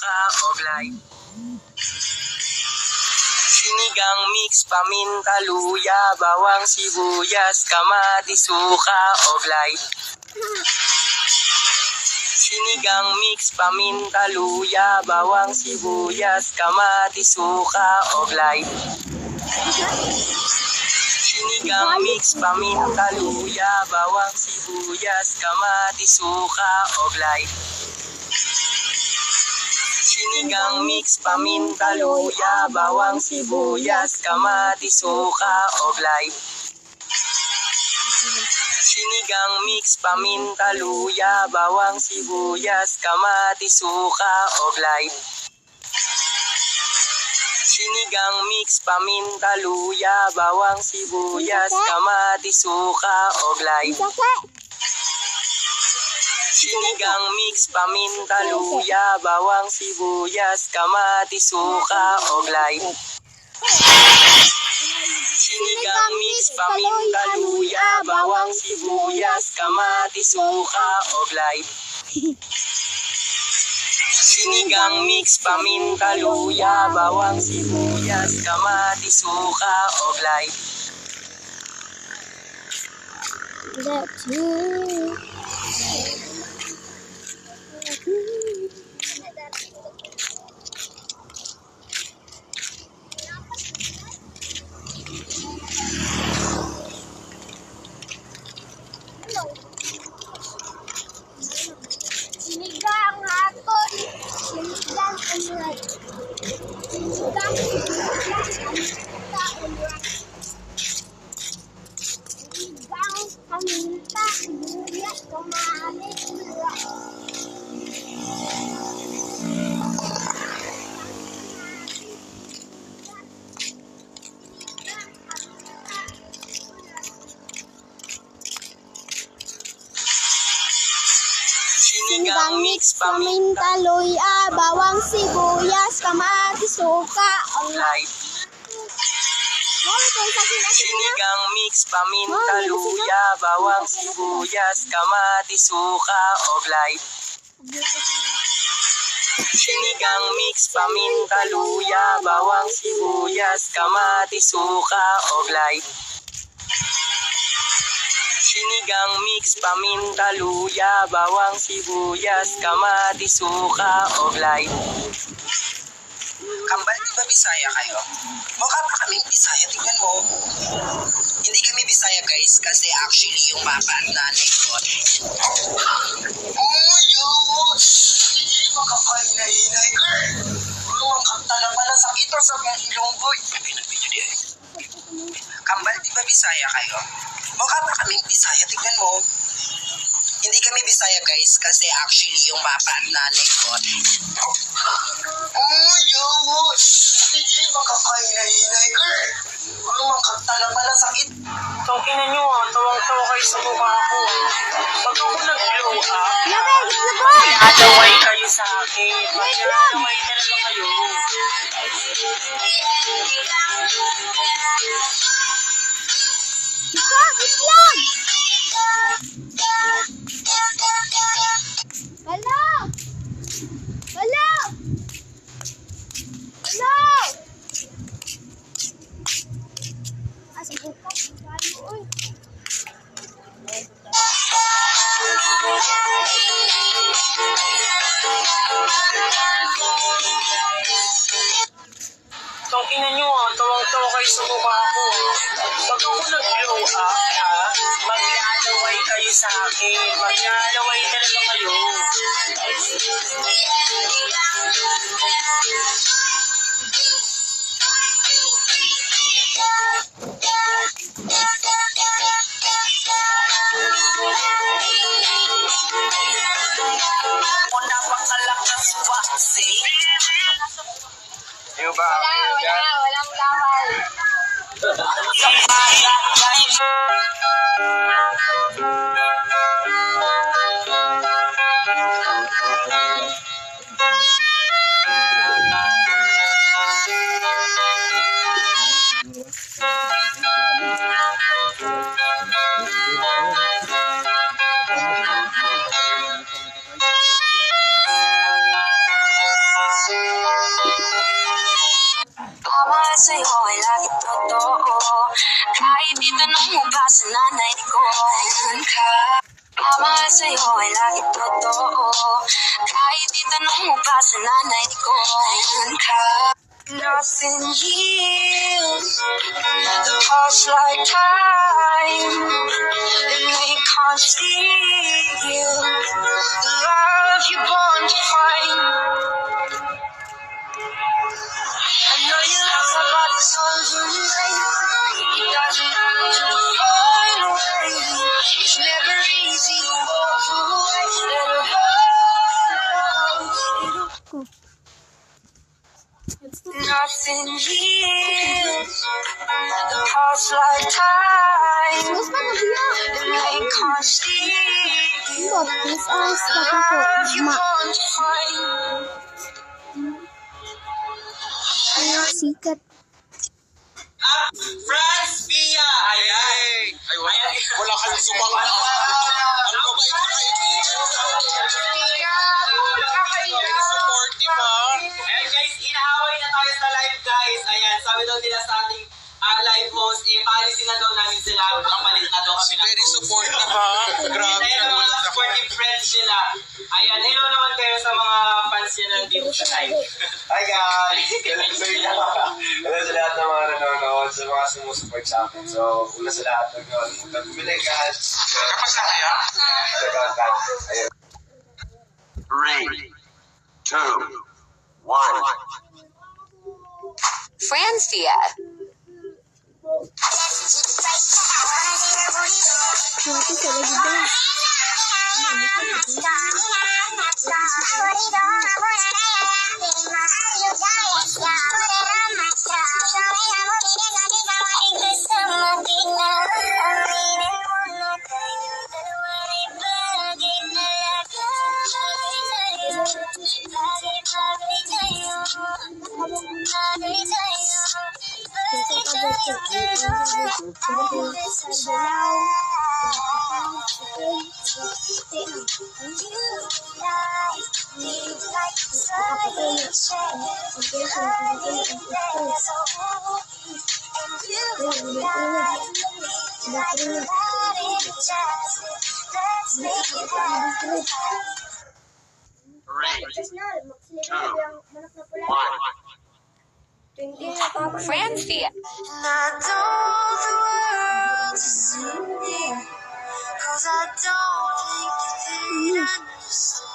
suka, oglay. Sinigang mix, paminta, luya, bawang, sibuyas, kamatis, suka, oglay. Sinigang mix, paminta, luya, bawang, sibuyas, kamatis, suka, oglay. Sinigang mix, paminta, luya, bawang, sibuyas, kamatis, suka, oglay. Sinigang mix, paminta, luya, bawang, sibuyas, kamatis, suka, oglay. Sinigang mix, paminta, luya, bawang, sibuyas, kamatis, suka, oglay. Sinigang mix, paminta, luya, bawang, sibuyas, kamatis, suka, oglay. Sinigang mix, paminta, luya, bawang, sibuyas, kamatis, suka, oglay. Sinigang mix, paminta, luya, bawang, sibuyas, kamatis, suka, oglay. Sinigang mix, paminta, luya, bawang, sibuyas, kamatis, suka, oglay. Let's go. Sinigang hapon, sinigang ulat. Sinigang ulat. Sinigang paminta, luya, kamatis, ulat. Sinigang mix, paminta, paminta, luya, bawang, sibuyas, kamatis, suka, oglay. Sinigang mix, paminta, luya, bawang, sibuyas, kamatis, suka, oglay. Sinigang mix, paminta, luya, bawang, sibuyas, kamatis, suka, oglay. Sinigang mix, paminta, luya, bawang, sibuyas, kamatis, suka, oglay. Kambal, di ba Bisaya kayo? Mukha pa kaming Bisaya, tingnan mo. Hindi kami Bisaya guys, kasi actually yung mama at nanay ko. Oh, yun! Hindi makakainay-inay, girl! Ang kanta na pala, sakit sa mga ilong boy. Pinag-video di eh. Kambal, di ba Bisaya kayo? Mukha pa kaming Bisaya, tingnan mo. Hindi kami Bisaya guys, kasi actually yung mama at nanay ko. Oh, yun! Hindi makakainay-inay, girl! Ang kanta na pala, sakit. Tangina nyo tawang-tawa kayo sa mukha ko. Pag ako nag-glow up, adaway kayo sa akin. Adaway talaga kayo. Itlog! Hello! Hello! Hello! Asibot ka, uy. Tangina nyo tawang-tawa kayo sa mukha ko. Pag ako nag-glow up, maglalaway kayo sa akin. Maglalaway talaga kayo. Kung napakalakas waxing. Yung ba? Walang laway. Sa Pamahal sa'yo ay lagi totoo. Kahit itanong mo pa sa nanay ko. Pamahal sa'yo ay lagi totoo. Kahit itanong mo pa sa nanay ko. Nothing heals the past like time, and they can't steal the love you're born to find. I know you laugh about the songs you write. It doesn't have to find a way. It's never easy to walk away. Let it go. Nothing heals the past like time, Mas pa nabiya. and they can't steal Bot, please ask the ako po. love you're Ma, born to find. sikat. Franz Villa! Ayan! Ay, wala kang sumama. Ano ba ba ito kaibigan? Very supportive, ha? Ayan guys, inaaway na tayo sa live guys. Ayan, sabi daw nila sa ating live host, paalisin na daw namin sila. Kapalit na daw kami ng Very host. supportive, ha? Grabe. Ayan ang mga supportive friends nila. Ayan, hello naman kayo sa mga fans nyo nandito sa live. Hi guys! Hello sa lahat ng mga nanonood, sa mga sumusupport sa akin. So, una sa lahat, nagbili guys. Kapag na kaya? Ayun. 3, 2, 1. Francia. Mati sa lagi. Francia. And I told the world to see me, 'cause I don't think that they understand.